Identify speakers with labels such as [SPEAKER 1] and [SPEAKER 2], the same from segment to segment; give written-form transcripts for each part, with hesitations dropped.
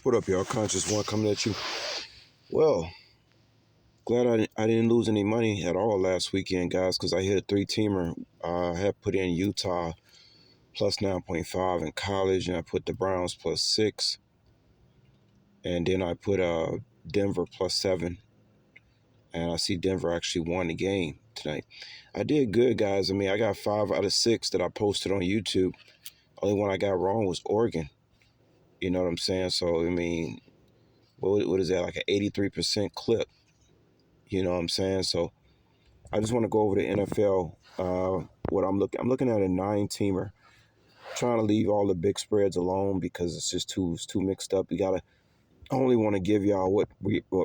[SPEAKER 1] What up, y'all? Conscious One coming at you. Well, glad I didn't lose any money at all last weekend, guys, because I hit a three-teamer. I had put in Utah plus 9.5 in college, and I put the Browns plus 6. And then I put Denver plus 7. And I see Denver actually won the game tonight. I did good, guys. I mean, I got 5 out of 6 that I posted on YouTube. Only one I got wrong was Oregon. You know what I'm saying? So, I mean, what is that, like an 83% clip? You know what I'm saying? So I just want to go over the NFL. What I'm looking at a 9-teamer. Trying to leave all the big spreads alone because it's just too mixed up. I only want to give y'all what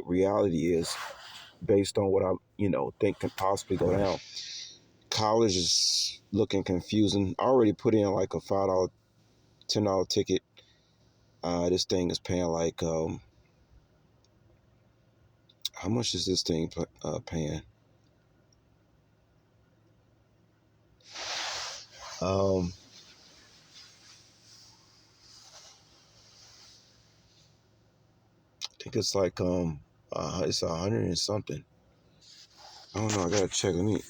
[SPEAKER 1] reality is based on what I think can possibly go down. College is looking confusing. I already put in like a $5, $10 ticket. This thing is paying like how much is this thing paying? I think it's like it's 100 and something. I don't know. I gotta check. Let me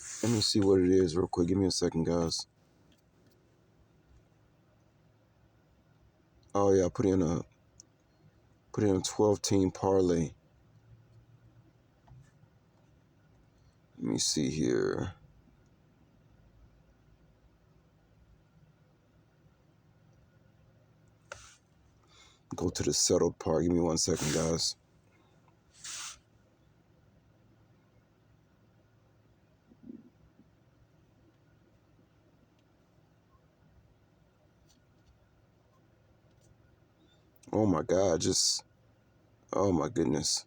[SPEAKER 1] see what it is real quick. Give me a second, guys. Oh yeah, I put in a 12-team parlay. Let me see here. Go to the settled part. Give me 1 second, guys. Oh my God, oh my goodness.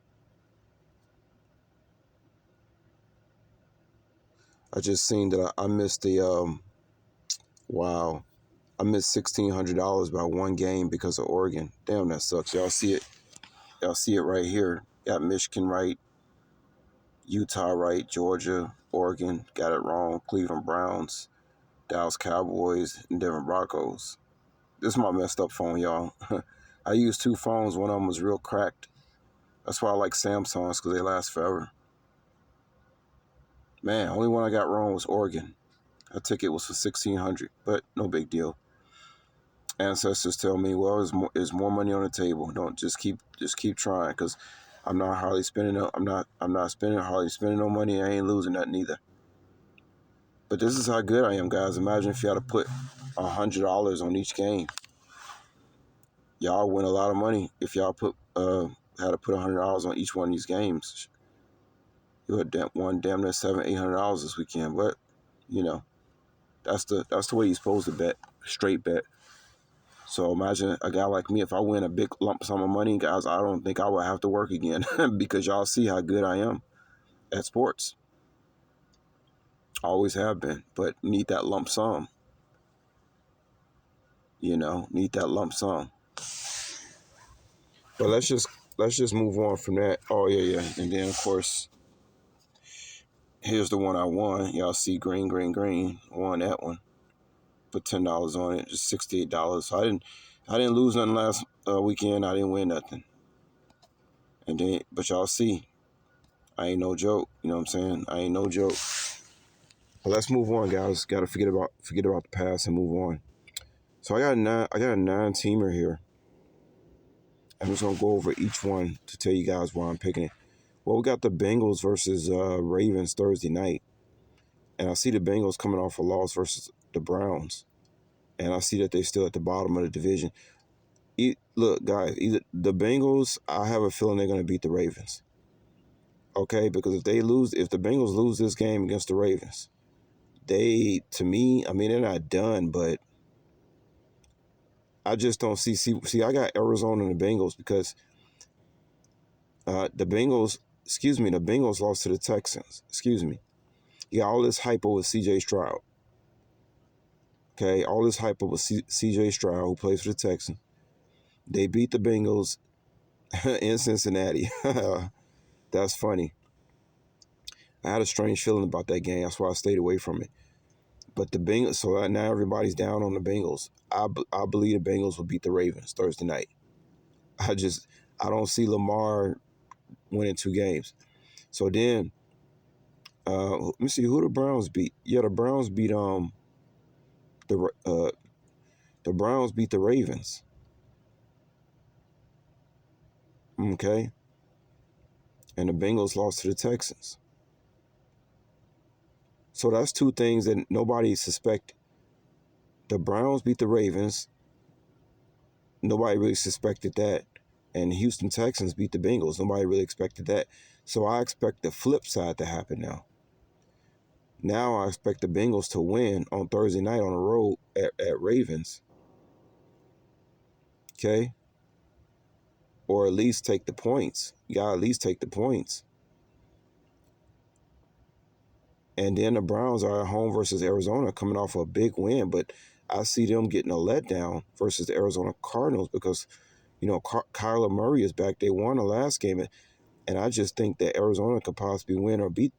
[SPEAKER 1] I just seen that I missed the wow. I missed $1,600 by one game because of Oregon. Damn, that sucks. Y'all see it? Y'all see it right here. Got Michigan right, Utah right, Georgia, Oregon got it wrong, Cleveland Browns, Dallas Cowboys, and Denver Broncos. This is my messed up phone, y'all. I used 2 phones. One of them was real cracked. That's why I like Samsungs, because they last forever. Man, only one I got wrong was Oregon. That ticket was for $1,600, but no big deal. Ancestors tell me, well, there's more money on the table. Don't just keep trying, because I'm not hardly spending no money. I ain't losing nothing either. But this is how good I am, guys. Imagine if you had to put $100 on each game. Y'all win a lot of money if y'all had to put $100 on each one of these games. You had won damn near $700-800 this weekend. But that's the way you're supposed to bet, straight bet. So imagine a guy like me, if I win a big lump sum of money, guys, I don't think I will have to work again because y'all see how good I am at sports. Always have been, but need that lump sum. Need that lump sum. But let's just move on from that. Oh yeah. And then of course, here's the one I won. Y'all see green. Won that one. Put $10 on it, just $68. So I didn't lose nothing last weekend. I didn't win nothing. And then, but y'all see, I ain't no joke. You know what I'm saying? I ain't no joke. But let's move on, guys. Got to forget about the past and move on. So I got a 9-teamer here. I'm just gonna go over each one to tell you guys why I'm picking it. Well, we got the Bengals versus Ravens Thursday night, and I see the Bengals coming off a loss versus the Browns, and I see that they're still at the bottom of the division. Look, guys, either the Bengals, I have a feeling they're gonna beat the Ravens. Okay, because if the Bengals lose this game against the Ravens, to me, I mean, they're not done, but I just don't see. See, I got Arizona and the Bengals because the Bengals lost to the Texans. You got all this hype over C.J. Stroud. Okay, all this hype over C.J. Stroud, who plays for the Texans. They beat the Bengals in Cincinnati. That's funny. I had a strange feeling about that game. That's why I stayed away from it. But the Bengals, so now everybody's down on the Bengals. I believe the Bengals will beat the Ravens Thursday night. I don't see Lamar winning 2 games. So then, let me see who the Browns beat. Yeah, the Browns beat the uh the Browns beat the Ravens. Okay, and the Bengals lost to the Texans. So that's 2 things that nobody suspected. The Browns beat the Ravens. Nobody really suspected that. And Houston Texans beat the Bengals. Nobody really expected that. So I expect the flip side to happen now. Now I expect the Bengals to win on Thursday night on the road at Ravens. Okay? Or at least take the points. You got to at least take the points. And then the Browns are at home versus Arizona coming off a big win. But I see them getting a letdown versus the Arizona Cardinals because, Kyler Murray is back. They won the last game. And I just think that Arizona could possibly win or beat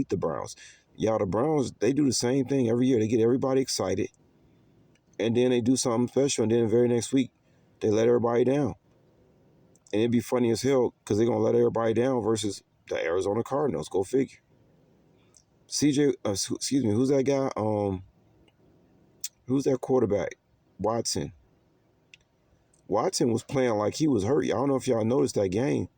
[SPEAKER 1] the Browns. Yeah, the Browns, they do the same thing every year. They get everybody excited. And then they do something special. And then the very next week, they let everybody down. And it'd be funny as hell because they're going to let everybody down versus the Arizona Cardinals. Go figure. Who's that guy? Who's that quarterback? Watson. Watson was playing like he was hurt. I don't know if y'all noticed that game.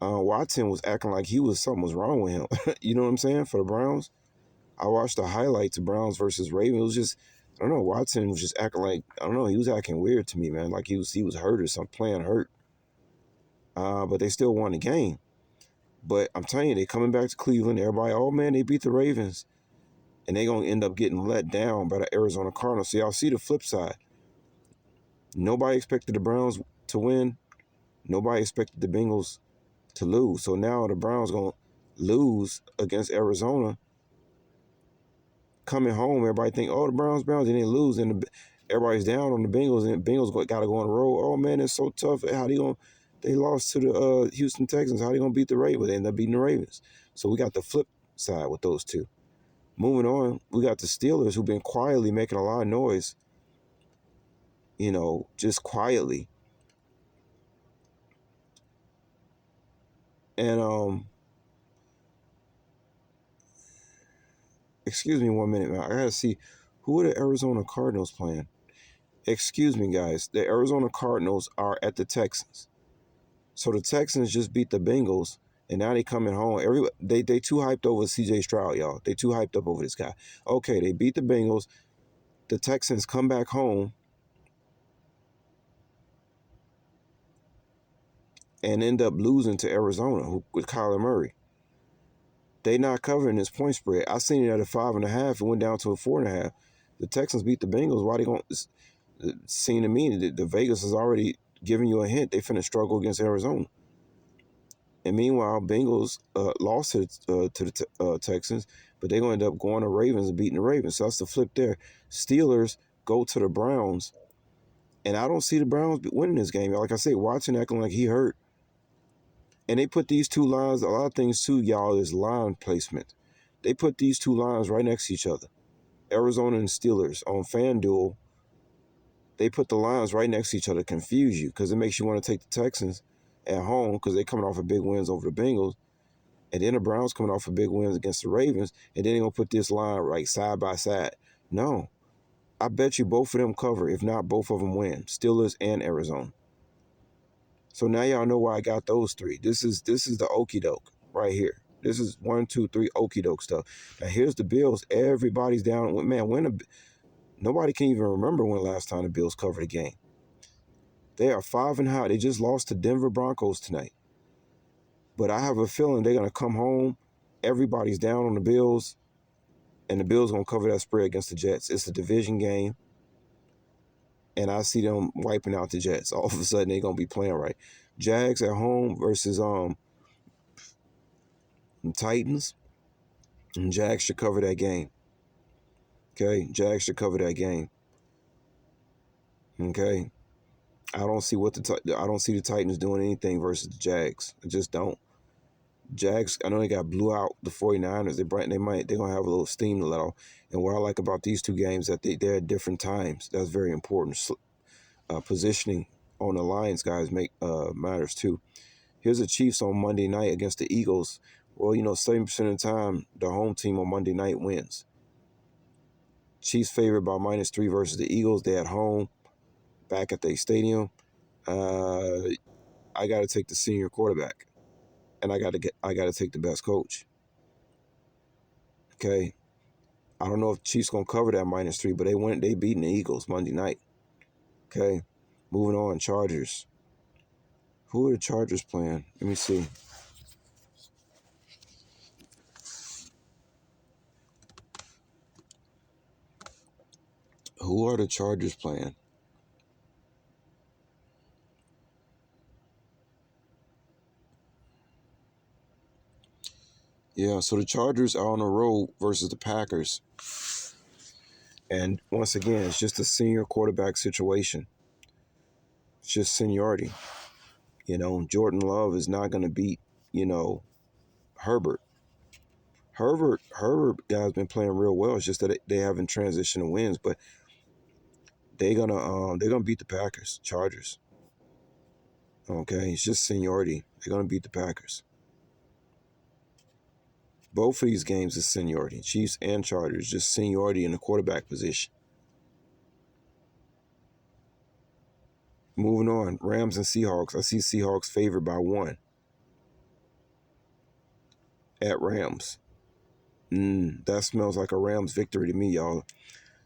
[SPEAKER 1] Watson was acting like something was wrong with him. You know what I'm saying? For the Browns. I watched the highlights of Browns versus Ravens. It was just, I don't know, Watson was just acting like, I don't know, he was acting weird to me, man. Like he was hurt or something, playing hurt. But they still won the game. But I'm telling you, they coming back to Cleveland. Everybody, oh man, they beat the Ravens. And they going to end up getting let down by the Arizona Cardinals. So y'all see the flip side. Nobody expected the Browns to win. Nobody expected the Bengals to lose. So now the Browns going to lose against Arizona. Coming home, everybody think, oh, the Browns, and they lose. And everybody's down on the Bengals. And the Bengals got to go on the road. Oh, man, it's so tough. How they lost to the Houston Texans. How they going to beat the Ravens? They end up beating the Ravens. So we got the flip side with those two. Moving on, we got the Steelers who've been quietly making a lot of noise. Just quietly. And excuse me 1 minute, man. I gotta see who are the Arizona Cardinals playing. Excuse me, guys. The Arizona Cardinals are at the Texans. So the Texans just beat the Bengals, and now they coming home. They too hyped over C.J. Stroud, y'all. They too hyped up over this guy. Okay, they beat the Bengals. The Texans come back home and end up losing to Arizona with Kyler Murray. They not covering this point spread. I seen it at a 5.5. It went down to a 4.5. The Texans beat the Bengals. Why they going? Seem to me that the Vegas is already giving you a hint. They finna struggle against Arizona. And meanwhile, Bengals lost to the Texans, but they're going to end up going to Ravens and beating the Ravens. So that's the flip there. Steelers go to the Browns, and I don't see the Browns winning this game. Like I said, Watson acting like he hurt. And they put these two lines, a lot of things too, y'all, is line placement. They put these two lines right next to each other. Arizona and Steelers on FanDuel, they put the lines right next to each other to confuse you because it makes you want to take the Texans at home because they're coming off of big wins over the Bengals. And then the Browns coming off of big wins against the Ravens. And then they're going to put this line right side by side. No. I bet you both of them cover. If not, both of them win. Steelers and Arizona. So now y'all know why I got those three. This is the okie doke right here. This is 1, 2, 3 okie doke stuff. Now here's the Bills. Everybody's down. Man, nobody can even remember when last time the Bills covered a game. They are 5-0. They just lost to Denver Broncos tonight. But I have a feeling they're going to come home. Everybody's down on the Bills. And the Bills going to cover that spread against the Jets. It's a division game. And I see them wiping out the Jets. All of a sudden, they're going to be playing right. Jags at home versus Titans. And Jags should cover that game. Okay? Jags should cover that game. Okay? I don't see the Titans doing anything versus the Jags. I just don't. Jags, I know they got blew out the 49ers. They're going to have a little steam to let off. And what I like about these two games is that they're at different times. That's very important. Positioning on the Lions, guys, matters too. Here's the Chiefs on Monday night against the Eagles. Well, 70% of the time, the home team on Monday night wins. Chiefs favored by -3 versus the Eagles. They at home, back at their stadium. I got to take the senior quarterback, and I got to take the best coach. Okay, I don't know if Chiefs gonna cover that -3, but they beating the Eagles Monday night. Okay, moving on, Chargers. Who are the Chargers playing? Let me see. Who are the Chargers playing? Yeah, so the Chargers are on the road versus the Packers. And once again, it's just a senior quarterback situation. It's just seniority. Jordan Love is not going to beat, Herbert. Herbert guys been playing real well. It's just that they haven't transitioned to wins, but they're gonna beat the Packers, Chargers. Okay, it's just seniority. They're gonna beat the Packers. Both of these games is seniority, Chiefs and Chargers, just seniority in the quarterback position. Moving on, Rams and Seahawks. I see Seahawks favored by 1 at Rams. That smells like a Rams victory to me, y'all.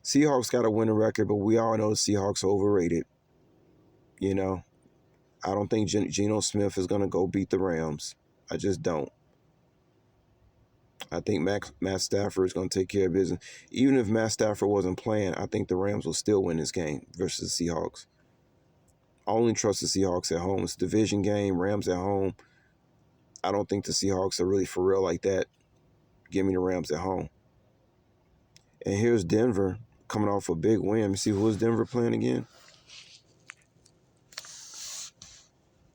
[SPEAKER 1] Seahawks got a winning record, but we all know the Seahawks are overrated. I don't think Geno Smith is going to go beat the Rams. I just don't. I think Matt Stafford is going to take care of business. Even if Matt Stafford wasn't playing, I think the Rams will still win this game versus the Seahawks. I only trust the Seahawks at home. It's a division game, Rams at home. I don't think the Seahawks are really for real like that. Give me the Rams at home. And here's Denver coming off a big win. Let me see, who is Denver playing again?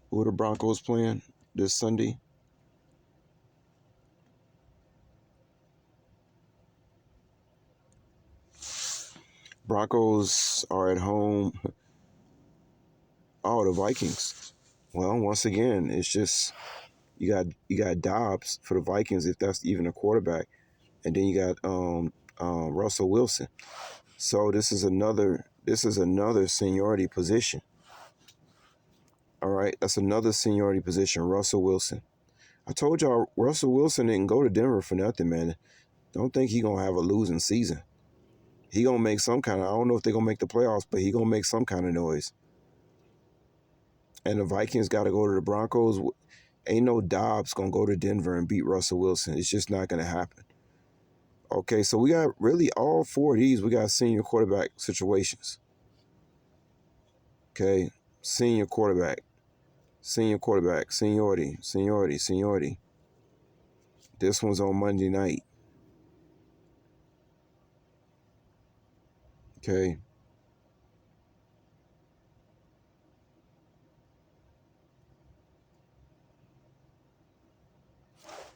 [SPEAKER 1] Who are the Broncos playing this Sunday? Broncos are at home. Oh, the Vikings. Well, once again, it's just you got Dobbs for the Vikings, if that's even a quarterback, and then you got Russell Wilson. So this is another seniority position. All right, that's another seniority position, Russell Wilson. I told y'all Russell Wilson didn't go to Denver for nothing, man. Don't think he gonna have a losing season. He gonna make some kind of, I don't know if they're gonna make the playoffs, but he gonna make some kind of noise. And the Vikings got to go to the Broncos. Ain't no Dobbs gonna go to Denver and beat Russell Wilson. It's just not gonna happen. Okay, so we got really all 4 of these. We got senior quarterback situations. Okay, senior quarterback, seniority. This one's on Monday night. Okay.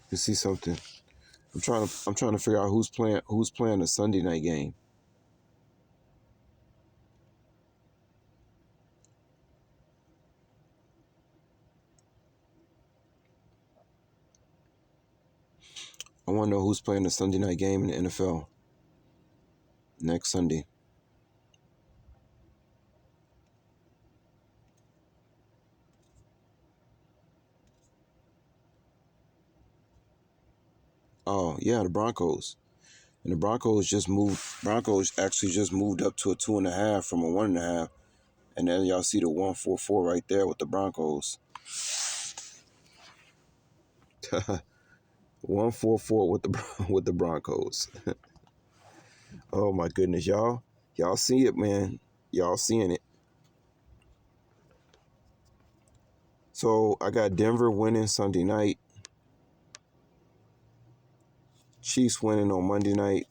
[SPEAKER 1] You see something? I'm trying to figure out who's playing the Sunday night game. I want to know who's playing the Sunday night game in the NFL next Sunday. Oh, yeah, the Broncos. And the Broncos actually just moved up to a 2.5 from a 1.5. And then y'all see the 144 right there with the Broncos. 144 with the Broncos. Oh my goodness, y'all. Y'all see it, man. Y'all seeing it. So I got Denver winning Sunday night. Chiefs winning on Monday night.